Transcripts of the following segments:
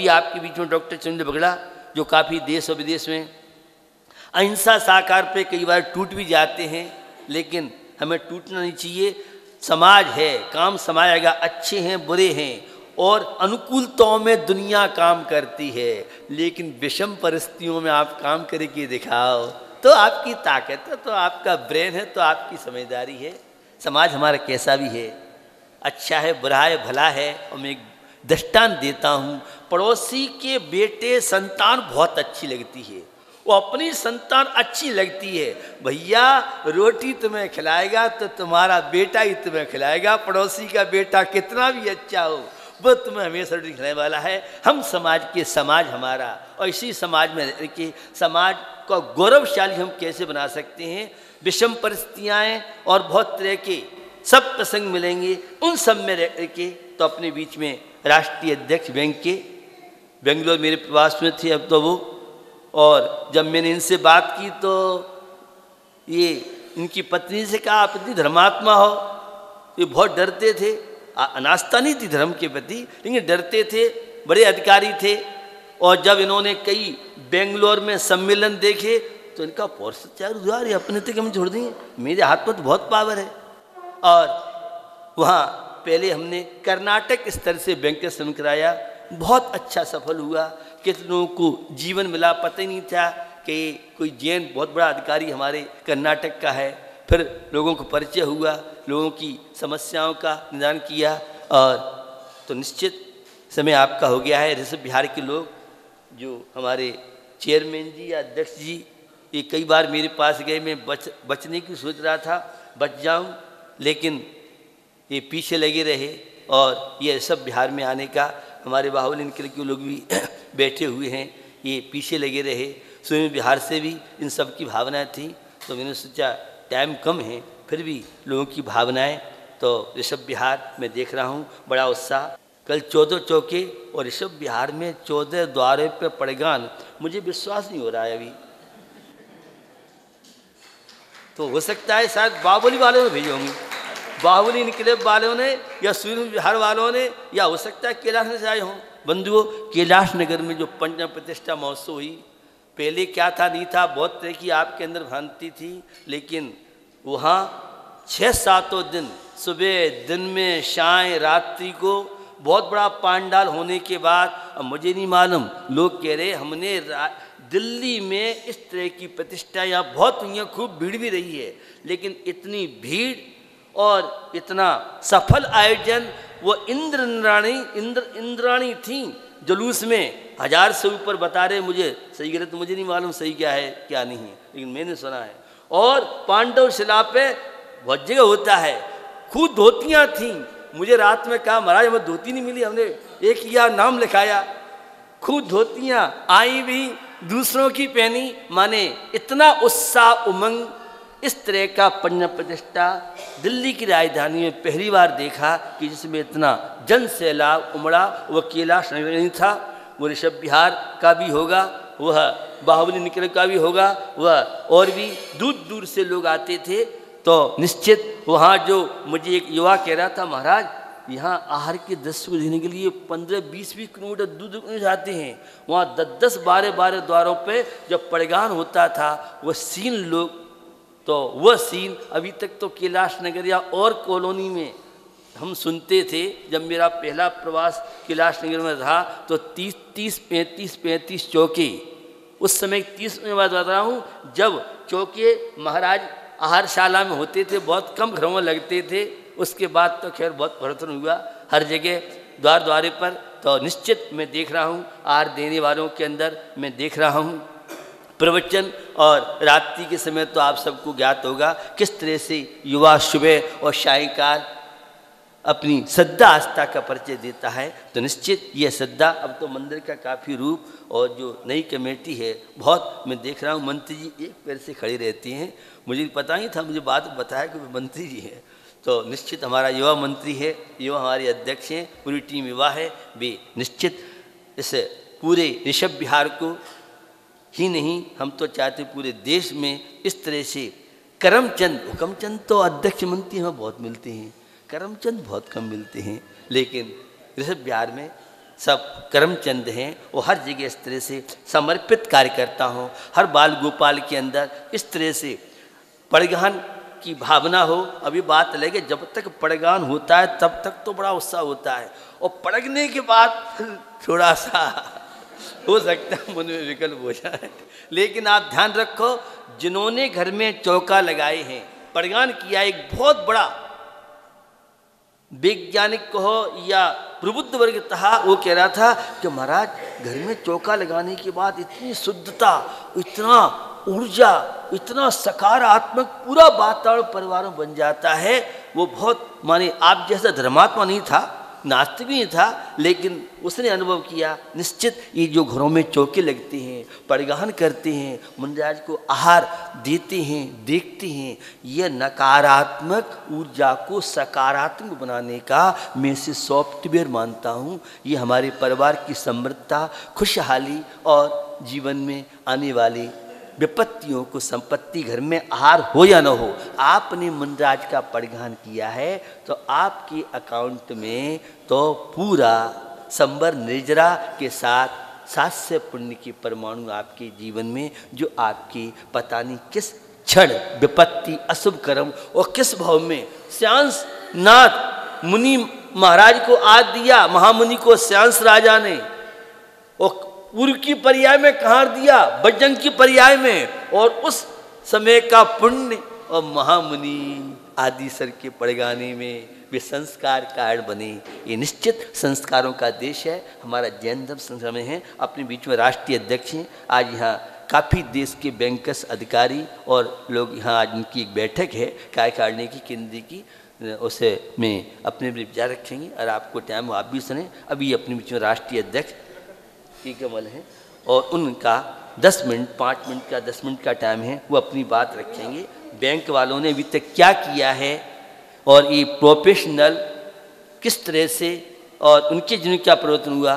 भी आपके बीच में डॉक्टर चंद्र बगड़ा, जो काफ़ी देश और विदेश में अहिंसा साकार पे कई बार टूट भी जाते हैं, लेकिन हमें टूटना नहीं चाहिए। समाज है, काम समाएगा, अच्छे हैं बुरे हैं, और अनुकूलताओं में दुनिया काम करती है, लेकिन विषम परिस्थितियों में आप काम करके दिखाओ तो आपकी ताकत है, तो आपका ब्रेन है, तो आपकी समझदारी है। समाज हमारा कैसा भी है, अच्छा है बुरा है भला है। और मैं एक दृष्टांत देता हूँ, पड़ोसी के बेटे संतान बहुत अच्छी लगती है, वो अपनी संतान अच्छी लगती है, भैया रोटी तुम्हें खिलाएगा तो तुम्हारा बेटा ही तुम्हें खिलाएगा। पड़ोसी का बेटा कितना भी अच्छा हो, वो तुम्हें हमेशा रोटी खिलाने वाला है। हम समाज हमारा, और इसी समाज में रह के समाज को गौरवशाली हम कैसे बना सकते हैं। विषम परिस्थितियाँ और बहुत तरह के सब प्रसंग मिलेंगे, उन सब में रह के तो अपने बीच में राष्ट्रीय अध्यक्ष बैंक के बेंगलोर मेरे प्रवास में थे अब तो वो, और जब मैंने इनसे बात की तो ये इनकी पत्नी से कहा आप इतनी धर्मात्मा हो। ये बहुत डरते थे, अनास्था नहीं थी धर्म के प्रति, लेकिन डरते थे, बड़े अधिकारी थे। और जब इन्होंने कई बेंगलोर में सम्मेलन देखे तो इनका पौर अपने तक हम छोड़ देंगे, मेरे हाथ में तो बहुत पावर है। और वहाँ पहले हमने कर्नाटक स्तर से बैंक का सम्मेलन कराया, बहुत अच्छा सफल हुआ। कितने लोगों को जीवन मिला, पता ही नहीं था कि कोई जैन बहुत बड़ा अधिकारी हमारे कर्नाटक का है। फिर लोगों को परिचय हुआ, लोगों की समस्याओं का निदान किया, और तो निश्चित समय आपका हो गया है। ऋषभ बिहार के लोग जो हमारे चेयरमैन जी या अध्यक्ष जी, ये कई बार मेरे पास गए, मैं बचने की सोच रहा था, बच जाऊं, लेकिन ये पीछे लगे रहे। और ये ऋषभ बिहार में आने का हमारे बाहुबली निकल के लोग भी बैठे हुए हैं, ये पीछे लगे रहे। स्वयं बिहार से भी इन सब की भावनाएं थी, तो मैंने सोचा टाइम कम है, फिर भी लोगों की भावनाएं। तो ऋषभ बिहार में देख रहा हूँ बड़ा उत्साह। कल 14 चौके और ऋषभ बिहार में 14 द्वारे पे पड़गान, मुझे विश्वास नहीं हो रहा है अभी। तो हो सकता है शायद बाहुबली वालों ने भेजे होंगे, बाहुबली इनकलाब वालों ने या सूर्य बिहार वालों ने, या हो सकता है कैलाश में से आए हों। बंधुओं, कैलाश नगर में जो पंच प्रतिष्ठा महोत्सव हुई, पहले क्या था नहीं था, बहुत तरह की आपके अंदर भ्रांति थी, लेकिन वहाँ 6-7 दिन सुबह दिन में शाम रात्रि को बहुत बड़ा पांडाल होने के बाद, अब मुझे नहीं मालूम, लोग कह रहे हमने दिल्ली में इस तरह की प्रतिष्ठा यहाँ बहुत हुई है, खूब भीड़ भी रही है, लेकिन इतनी भीड़ और इतना सफल आयोजन, वो इंद्राणी थी जुलूस में 1000 से ऊपर बता रहे, मुझे सही गलत मुझे नहीं मालूम सही क्या है क्या नहीं है, लेकिन मैंने सुना है। और पांडव शिला पे बहुत जगह होता है, खूब धोतियाँ थीं। मुझे रात में कहा महाराज हमें धोती नहीं मिली, हमने एक या नाम लिखाया, खूब धोतियाँ आई भी, दूसरों की पहनी, माने इतना उत्साह उमंग। इस तरह का पंच प्रतिष्ठा दिल्ली की राजधानी में पहली बार देखा कि जिसमें इतना जन सैलाब उमड़ा। वह कैलाश नगर नहीं था, वो ऋषभ बिहार का भी होगा, वह बाहुबली निकल का भी होगा, वह और भी दूर दूर से लोग आते थे। तो निश्चित वहाँ जो मुझे एक युवा कह रहा था, महाराज यहाँ आहार के 10 को देने के लिए 15-20 किलोमीटर दूर जाते हैं। वहाँ 10-12 द्वारों पे जब पड़गान होता था, वह सीन लोग, तो वह सीन अभी तक तो कैलाश नगर या और कॉलोनी में हम सुनते थे। जब मेरा पहला प्रवास कैलाश नगर में रहा तो 35 चौके, उस समय 30 में बात बता रहा हूँ, जब चौके महाराज आहारशाला में होते थे, बहुत कम घरों में लगते थे। उसके बाद तो खैर बहुत परिवर्तन हुआ हर जगह द्वारे पर। तो निश्चित मैं देख रहा हूँ आहार देने वालों के अंदर, मैं देख रहा हूँ प्रवचन। और रात्रि के समय तो आप सबको ज्ञात होगा किस तरह से युवा सुबह और सायंकाल अपनी श्रद्धा आस्था का परिचय देता है। तो निश्चित यह श्रद्धा, अब तो मंदिर का काफ़ी रूप, और जो नई कमेटी है बहुत, मैं देख रहा हूँ मंत्री जी एक पैर से खड़ी रहती हैं। मुझे पता नहीं था, मुझे बात बताया कि वे मंत्री जी हैं। तो निश्चित हमारा युवा मंत्री है, युवा हमारे अध्यक्ष हैं, पूरी टीम युवा है। वे निश्चित इस पूरे ऋषभ बिहार को ही नहीं, हम तो चाहते पूरे देश में इस तरह से करमचंद, हुकमचंद तो अध्यक्ष मंत्री हमें बहुत मिलते हैं, करमचंद बहुत कम मिलते हैं, लेकिन ऋषभ बिहार में सब करमचंद हैं, वो हर जगह इस तरह से समर्पित कार्य करता हूँ। हर बाल गोपाल के अंदर इस तरह से पड़गान की भावना हो। अभी बात लगे जब तक पड़गान होता है तब तक तो बड़ा उत्साह होता है, और पड़गने के बाद थोड़ा सा हो सकता है मन में विकल्प हो जाए। लेकिन आप ध्यान रखो, जिन्होंने घर में चौका लगाए हैं, पड़गान किया, एक बहुत बड़ा वैज्ञानिक कहो या प्रबुद्ध वर्ग था, वो कह रहा था कि महाराज घर में चौका लगाने के बाद इतनी शुद्धता, इतना ऊर्जा, इतना सकारात्मक पूरा वातावरण परिवार में बन जाता है। वो बहुत माने आप जैसा धर्मात्मा नहीं था, नास्तिक नहीं था, लेकिन उसने अनुभव किया। निश्चित ये जो घरों में चौके लगते हैं, पड़गान करते हैं, मुंडराज को आहार देते हैं, देखते हैं, यह नकारात्मक ऊर्जा को सकारात्मक बनाने का मैं इसे सॉफ्टवेयर मानता हूँ। ये हमारे परिवार की समृद्धता, खुशहाली और जीवन में आने वाली विपत्तियों को, संपत्ति घर में आहार हो या न हो, आपने मुंडराज का पड़गान किया है तो आपके अकाउंट में तो पूरा संबर निर्जरा के साथ 700 पुण्य के परमाणु आपके जीवन में, जो आपकी पता नहीं किस क्षण विपत्ति, अशुभ कर्म और किस भाव में श्यांस नाथ मुनि महाराज को आज दिया, महामुनि को श्यांस राजा ने, और पूर्व की पर्याय में कहाँ दिया, बजरंग की पर्याय में, और उस समय का पुण्य और महामुनि आदि सर के पड़गाने में वे संस्कार कारण बने। ये निश्चित संस्कारों का देश है हमारा जैन धर्म संस्कार में है। अपने बीच में राष्ट्रीय अध्यक्ष हैं, आज यहाँ काफ़ी देश के बैंकर्स अधिकारी और लोग यहाँ, आज उनकी एक बैठक है कार्यकारिणी की केंद्रीय की, उसे में अपने विचार रखेंगे और आपको टाइम आप भी सुने। अभी अपने बीच में राष्ट्रीय अध्यक्ष की कमल है और उनका 10 मिनट 5 मिनट का 10 मिनट का टाइम है, वो अपनी बात रखेंगे। बैंक वालों ने अभी तक क्या किया है और ये प्रोफेशनल किस तरह से और उनके जीवन क्या परिवर्तन हुआ,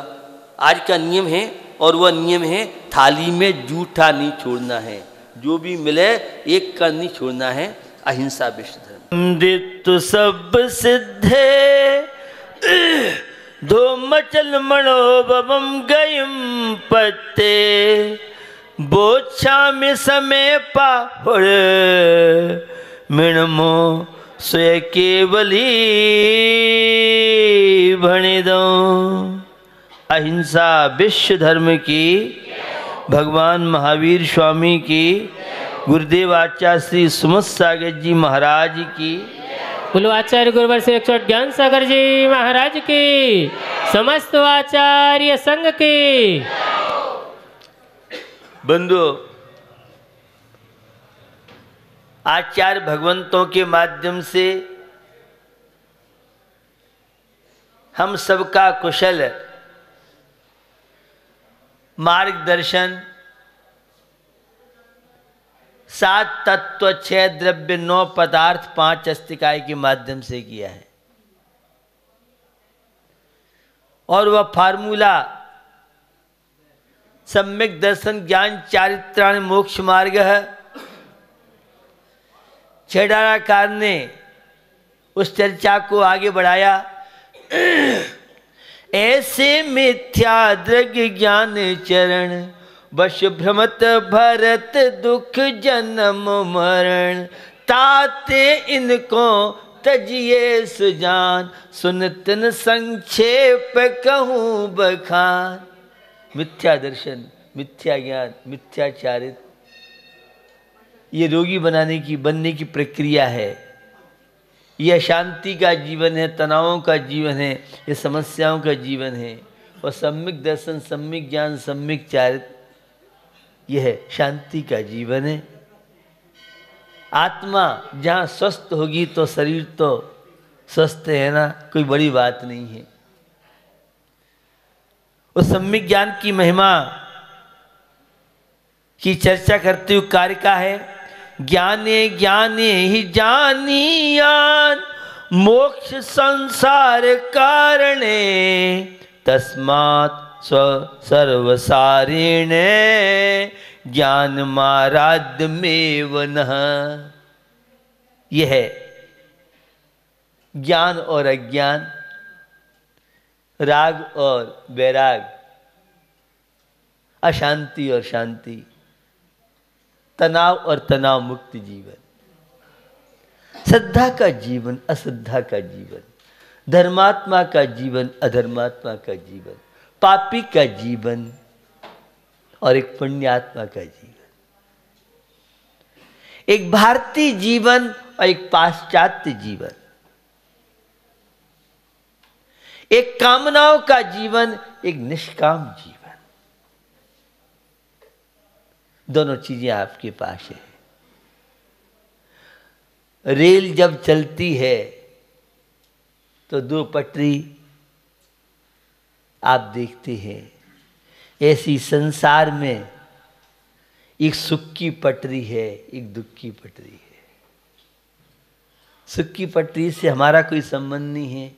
आज का नियम है, और वह नियम है थाली में जूठा नहीं छोड़ना है, जो भी मिले एक का नहीं छोड़ना है, अहिंसा विश्व धर्म। दित्तु सब सिद्धे धो मचल मनोभवम गयम पत्ते बोच्छा में समय पाहुड़ मिणमो स्वय केवली भणे दो। अहिंसा विश्व धर्म की, भगवान महावीर स्वामी की, गुरुदेव आचार्य श्री सुमत सागर जी महाराज की, बोलो आचार्य गुरुवर से 108 ज्ञान सागर जी महाराज की, समस्त आचार्य संघ की। बंधु, आचार्य भगवंतों के माध्यम से हम सबका कुशल मार्गदर्शन 7 तत्व 6 द्रव्य 9 पदार्थ 5 अस्तिकाय के माध्यम से किया है, और वह फार्मूला सम्यक दर्शन ज्ञान चारित्राण मोक्ष मार्ग है। छेड़ाकार ने उस चर्चा को आगे बढ़ाया। ऐसे मिथ्या दृग ज्ञान चरण वश भ्रमत भरत दुख जन्म मरण, ताते इनको तजिए सुजान सुनतन संक्षेप कहूँ बखान। मिथ्या दर्शन, मिथ्या ज्ञान, मिथ्याचारित, ये रोगी बनने की प्रक्रिया है। यह शांति का जीवन है, तनावों का जीवन है, ये समस्याओं का जीवन है। और सम्यक दर्शन, सम्यक ज्ञान, सम्यक चारित, यह शांति का जीवन है। आत्मा जहाँ स्वस्थ होगी तो शरीर तो स्वस्थ है ना, कोई बड़ी बात नहीं है। उस सम्यक ज्ञान की महिमा की चर्चा करते हुए कार्य का है, ज्ञाने ज्ञाने ही जानियान मोक्ष संसार कारणे तस्मात् स्व सर्वसारिणे ज्ञान माराध्य में वनः। यह है ज्ञान और अज्ञान, राग और वैराग, अशांति और शांति, तनाव और तनाव मुक्त जीवन, श्रद्धा का जीवन, अश्रद्धा का जीवन, धर्मात्मा का जीवन, अधर्मात्मा का जीवन, पापी का जीवन और एक पुण्यात्मा का जीवन, एक भारतीय जीवन और एक पाश्चात्य जीवन, एक कामनाओं का जीवन, एक निष्काम जीवन। दोनों चीजें आपके पास है। रेल जब चलती है तो दो पटरी आप देखते हैं, ऐसी संसार में एक सुख की पटरी है, एक दुख की पटरी है। सुख की पटरी से हमारा कोई संबंध नहीं है,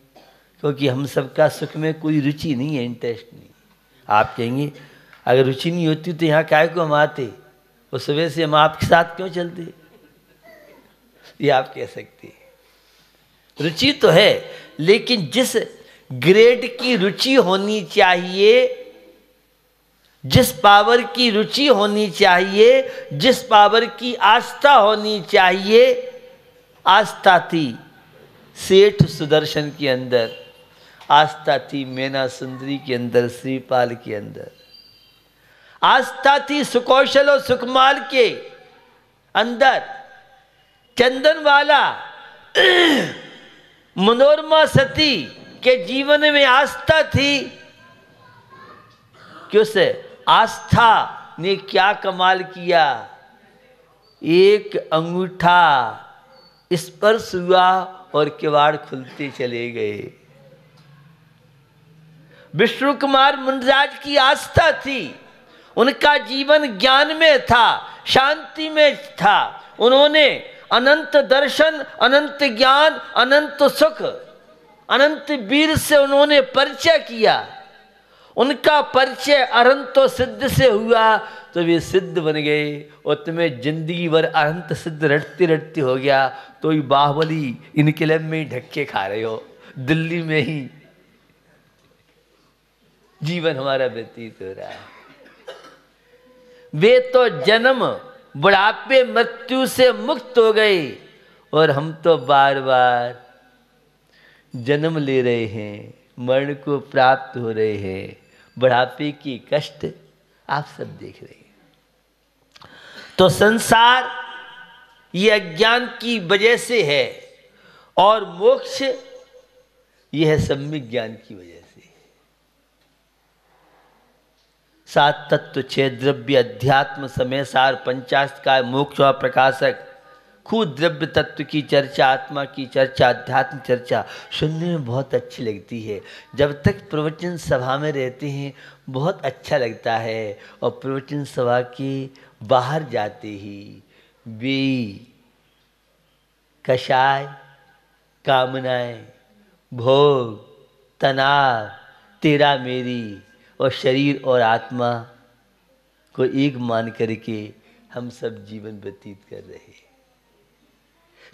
क्योंकि हम सबका सुख में कोई रुचि नहीं है, इंटरेस्ट नहीं। आप कहेंगे अगर रुचि नहीं होती तो यहाँ काहे को हम आते, और सुबह से हम आपके साथ क्यों चलते, ये आप कह सकते हैं। रुचि तो है, लेकिन जिस ग्रेड की रुचि होनी चाहिए, जिस पावर की रुचि होनी चाहिए, जिस पावर की आस्था होनी चाहिए, आस्था थी सेठ सुदर्शन के अंदर, आस्था थी मैना सुंदरी के अंदर, श्रीपाल के अंदर, आस्था थी सुकौशल और सुकमाल के अंदर, चंदनवाला मनोरमा सती के जीवन में आस्था थी कि उस आस्था ने क्या कमाल किया, एक अंगूठा स्पर्श हुआ और किवाड़ खुलते चले गए। विष्णु कुमार मुंडराज की आस्था थी, उनका जीवन ज्ञान में था, शांति में था। उन्होंने अनंत दर्शन, अनंत ज्ञान, अनंत सुख, अनंत वीर से उन्होंने परिचय किया। उनका परिचय अनंतो सिद्ध से हुआ तो वे सिद्ध बन गए, और तुम्हें जिंदगी भर अनंत सिद्ध रटते रटते हो गया तो ये बाहुबली इनकलाब में ही ढक्के खा रहे हो, दिल्ली में ही जीवन हमारा व्यतीत हो रहा है। वे तो जन्म बुढ़ापे मृत्यु से मुक्त हो गए, और हम तो बार बार जन्म ले रहे हैं, मरण को प्राप्त हो रहे हैं। बुढ़ापे की कष्ट आप सब देख रहे हैं। तो संसार ये अज्ञान की वजह से है, और मोक्ष यह है सम्यक ज्ञान की वजह से। सात तत्व, छह द्रव्य, अध्यात्म, समय सार, पंचाशत का मोक्ष और प्रकाशक, खुद द्रव्य तत्व की चर्चा, आत्मा की चर्चा, अध्यात्म चर्चा सुनने में बहुत अच्छी लगती है। जब तक प्रवचन सभा में रहते हैं बहुत अच्छा लगता है, और प्रवचन सभा के बाहर जाते ही वे कषाय, कामनाएं, भोग, तनाव, तेरा मेरी और शरीर और आत्मा को एक मान करके हम सब जीवन व्यतीत कर रहे हैं।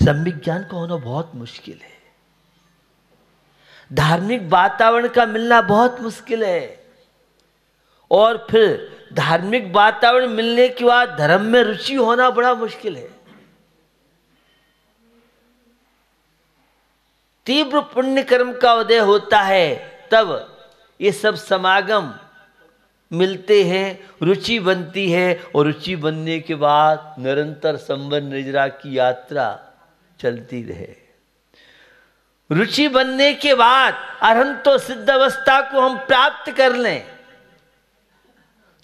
सम्यक ज्ञान का होना बहुत मुश्किल है, धार्मिक वातावरण का मिलना बहुत मुश्किल है, और फिर धार्मिक वातावरण मिलने के बाद धर्म में रुचि होना बड़ा मुश्किल है। तीव्र पुण्य कर्म का उदय होता है तब ये सब समागम मिलते हैं, रुचि बनती है, और रुचि बनने के बाद निरंतर संबंध निजरा की यात्रा चलती रहे। रुचि बनने के बाद अरहंतो सिद्ध अवस्था को हम प्राप्त कर लें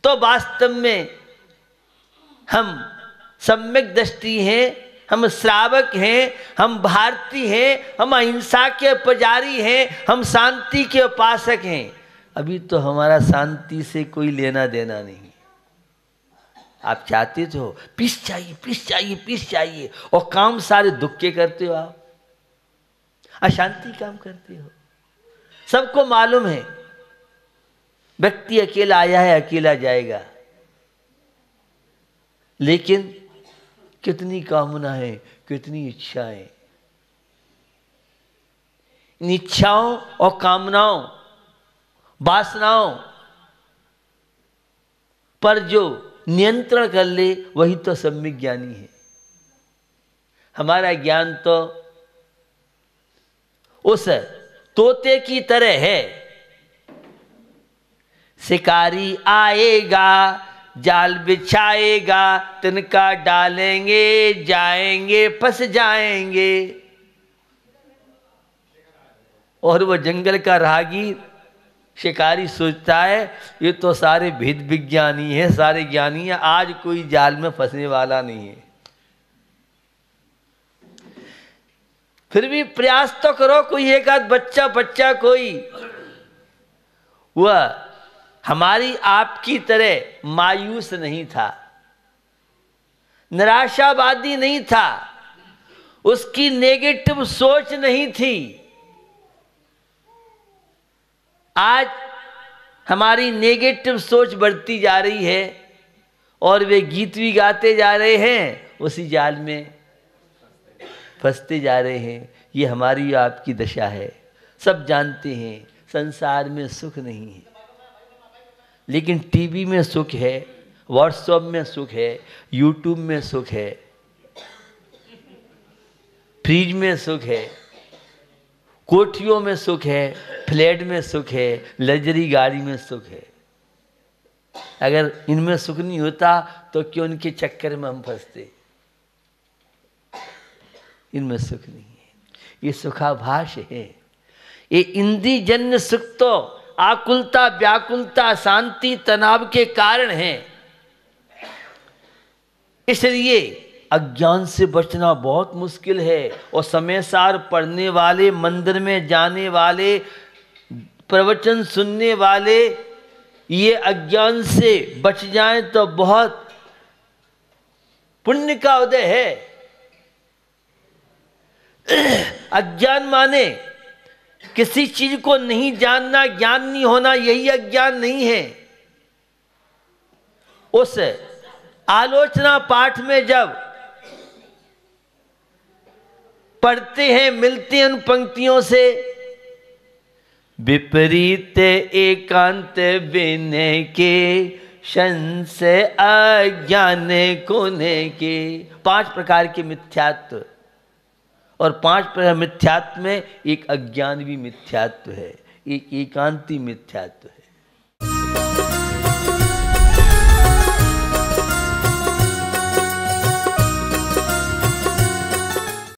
तो वास्तव में हम सम्यक दृष्टि हैं, हम श्रावक हैं, हम भारती हैं, हम अहिंसा के पुजारी हैं, हम शांति के उपासक हैं। अभी तो हमारा शांति से कोई लेना देना नहीं। आप चाहते तो पीस चाहिए, पीस चाहिए, पीस चाहिए, और काम सारे दुख के करते हो, आप अशांति काम करते हो। सबको मालूम है व्यक्ति अकेला आया है, अकेला जाएगा, लेकिन कितनी कामना है, कितनी इच्छाएं। इन इच्छाओं और कामनाओं वासनाओं पर जो नियंत्रण कर ले वही तो सम्यक ज्ञानी है। हमारा ज्ञान तो उस तोते की तरह है, शिकारी आएगा जाल बिछाएगा, तिनका डालेंगे जाएंगे फंस जाएंगे। और वो जंगल का राहगीर शिकारी सोचता है ये तो सारे भेद विज्ञानी है, सारे ज्ञानी है, आज कोई जाल में फंसने वाला नहीं है। फिर भी प्रयास तो करो, कोई एक आध बच्चा कोई वह हमारी आपकी तरह मायूस नहीं था, निराशावादी नहीं था, उसकी नेगेटिव सोच नहीं थी। आज हमारी नेगेटिव सोच बढ़ती जा रही है और वे गीत भी गाते जा रहे हैं, उसी जाल में फंसते जा रहे हैं। ये हमारी आपकी दशा है। सब जानते हैं संसार में सुख नहीं है, लेकिन टीवी में सुख है, व्हाट्सएप में सुख है, यूट्यूब में सुख है, फ्रिज में सुख है, कोठियों में सुख है, फ्लैट में सुख है, लग्जरी गाड़ी में सुख है। अगर इनमें सुख नहीं होता तो क्यों इनके चक्कर में हम फंसते। इनमें सुख नहीं है, ये सुखाभास है। ये इंद्रियजन्य सुख तो आकुलता, व्याकुलता, शांति, तनाव के कारण है। इसलिए अज्ञान से बचना बहुत मुश्किल है। और समय सार पढ़ने वाले, मंदिर में जाने वाले, प्रवचन सुनने वाले ये अज्ञान से बच जाएं तो बहुत पुण्य का उदय है। अज्ञान माने किसी चीज को नहीं जानना, ज्ञान नहीं होना, यही अज्ञान नहीं है। उस आलोचना पाठ में जब पढ़ते हैं, मिलते हैं उन पंक्तियों से, विपरीत एकांत विनय के संशय अज्ञान कोने के। 5 प्रकार के मिथ्यात्व, और 5 प्रकार मिथ्यात्व में एक अज्ञान भी मिथ्यात्व है, एक एकांती मिथ्यात्व है।